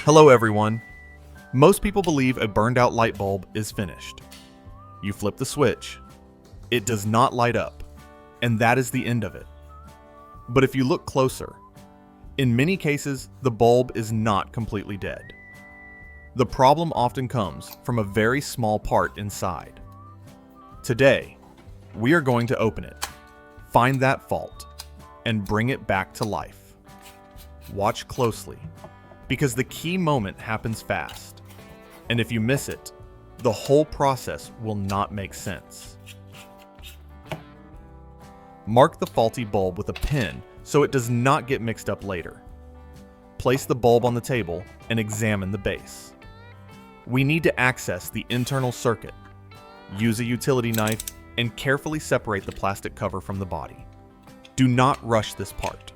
Hello everyone. Most people believe a burned out light bulb is finished. You flip the switch, it does not light up, and that is the end of it. But if you look closer, in many cases, the bulb is not completely dead. The problem often comes from a very small part inside. Today, we are going to open it, find that fault, and bring it back to life. Watch closely, because the key moment happens fast, and if you miss it, the whole process will not make sense. Mark the faulty bulb with a pen so it does not get mixed up later. Place the bulb on the table and examine the base. We need to access the internal circuit. Use a utility knife and carefully separate the plastic cover from the body. Do not rush this part.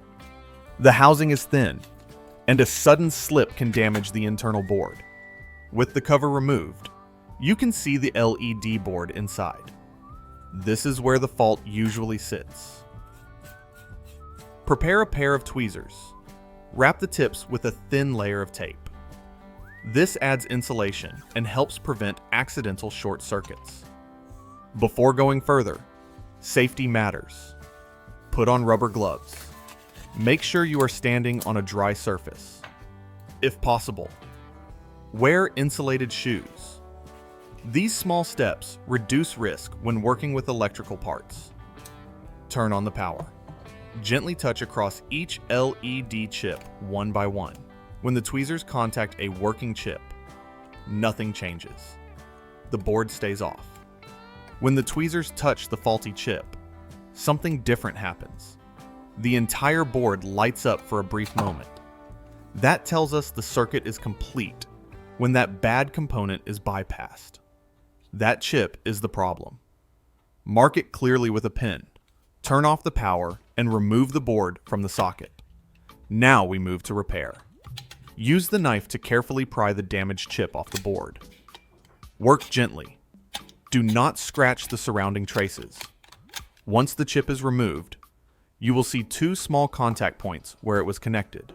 The housing is thin, and a sudden slip can damage the internal board. With the cover removed, you can see the LED board inside. This is where the fault usually sits. Prepare a pair of tweezers. Wrap the tips with a thin layer of tape. This adds insulation and helps prevent accidental short circuits. Before going further, safety matters. Put on rubber gloves. Make sure you are standing on a dry surface. If possible, wear insulated shoes. These small steps reduce risk when working with electrical parts. Turn on the power. Gently touch across each LED chip one by one. When the tweezers contact a working chip, nothing changes. The board stays off. When the tweezers touch the faulty chip, something different happens. The entire board lights up for a brief moment. That tells us the circuit is complete when that bad component is bypassed. That chip is the problem. Mark it clearly with a pen. Turn off the power and remove the board from the socket. Now we move to repair. Use the knife to carefully pry the damaged chip off the board. Work gently. Do not scratch the surrounding traces. Once the chip is removed, you will see two small contact points where it was connected.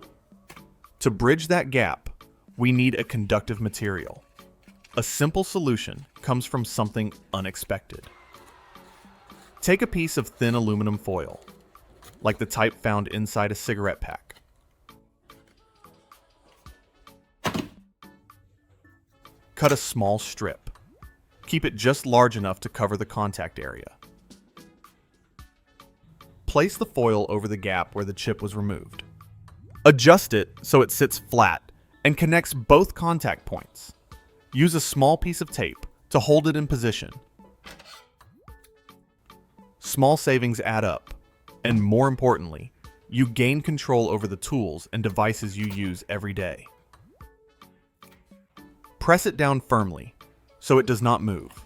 To bridge that gap, we need a conductive material. A simple solution comes from something unexpected. Take a piece of thin aluminum foil, like the type found inside a cigarette pack. Cut a small strip. Keep it just large enough to cover the contact area. Place the foil over the gap where the chip was removed. Adjust it so it sits flat and connects both contact points. Use a small piece of tape to hold it in position. Small savings add up, and more importantly, you gain control over the tools and devices you use every day. Press it down firmly so it does not move.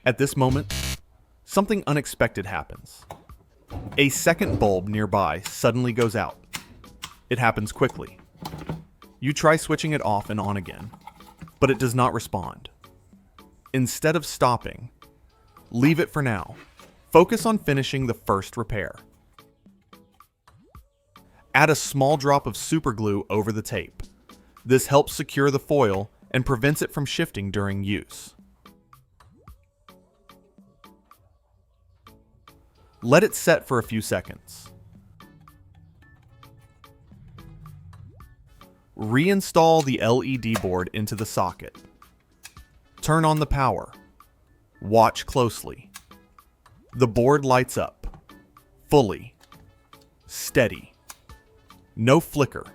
At this moment, something unexpected happens. A second bulb nearby suddenly goes out. It happens quickly. You try switching it off and on again, but it does not respond. Instead of stopping, leave it for now. Focus on finishing the first repair. Add a small drop of super glue over the tape. This helps secure the foil and prevents it from shifting during use. Let it set for a few seconds. Reinstall the LED board into the socket. Turn on the power. Watch closely. The board lights up. Fully. Steady. No flicker.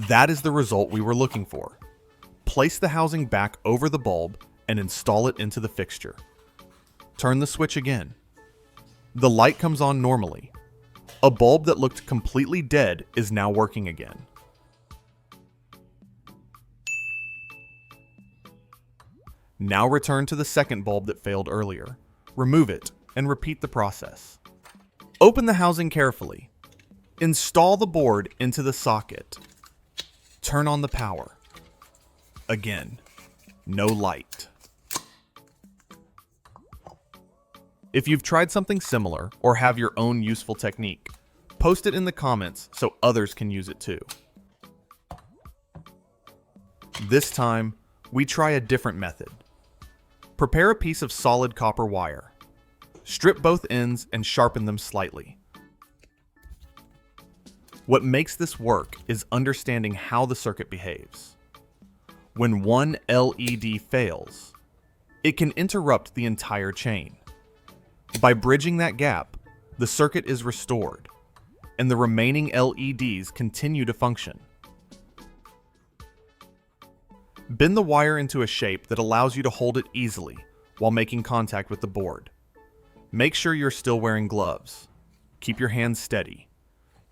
That is the result we were looking for. Place the housing back over the bulb and install it into the fixture. Turn the switch again. The light comes on normally. A bulb that looked completely dead is now working again. Now return to the second bulb that failed earlier. Remove it and repeat the process. Open the housing carefully. Install the board into the socket. Turn on the power. Again, no light. If you've tried something similar or have your own useful technique, post it in the comments so others can use it too. This time, we try a different method. Prepare a piece of solid copper wire. Strip both ends and sharpen them slightly. What makes this work is understanding how the circuit behaves. When one LED fails, it can interrupt the entire chain. By bridging that gap, the circuit is restored, and the remaining LEDs continue to function. Bend the wire into a shape that allows you to hold it easily while making contact with the board. Make sure you're still wearing gloves. Keep your hands steady.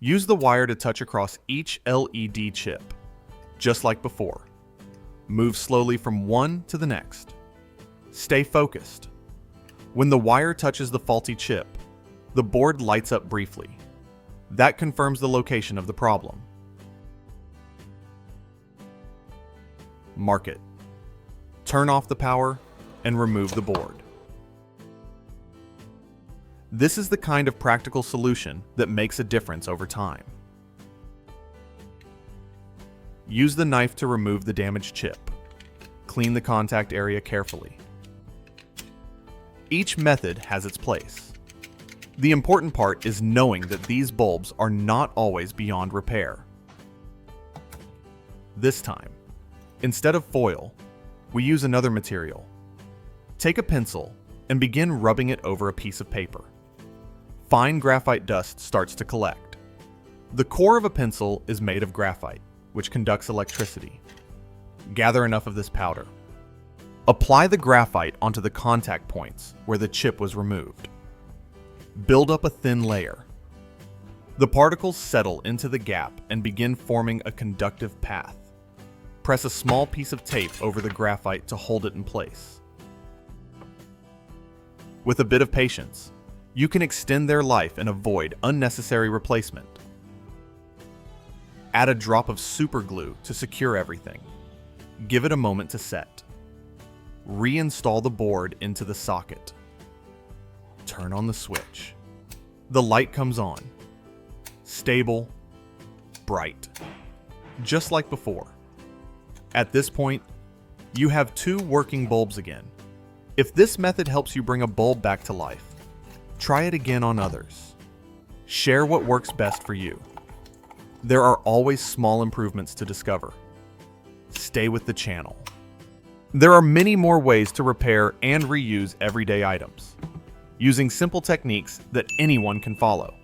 Use the wire to touch across each LED chip, just like before. Move slowly from one to the next. Stay focused. When the wire touches the faulty chip, the board lights up briefly. That confirms the location of the problem. Mark it. Turn off the power and remove the board. This is the kind of practical solution that makes a difference over time. Use the knife to remove the damaged chip. Clean the contact area carefully. Each method has its place. The important part is knowing that these bulbs are not always beyond repair. This time, instead of foil, we use another material. Take a pencil and begin rubbing it over a piece of paper. Fine graphite dust starts to collect. The core of a pencil is made of graphite, which conducts electricity. Gather enough of this powder. Apply the graphite onto the contact points where the chip was removed. Build up a thin layer. The particles settle into the gap and begin forming a conductive path. Press a small piece of tape over the graphite to hold it in place. With a bit of patience, you can extend their life and avoid unnecessary replacement. Add a drop of super glue to secure everything. Give it a moment to set. Reinstall the board into the socket. Turn on the switch. The light comes on. Stable, bright, just like before. At this point, you have two working bulbs again. If this method helps you bring a bulb back to life, try it again on others. Share what works best for you. There are always small improvements to discover. Stay with the channel. There are many more ways to repair and reuse everyday items, using simple techniques that anyone can follow.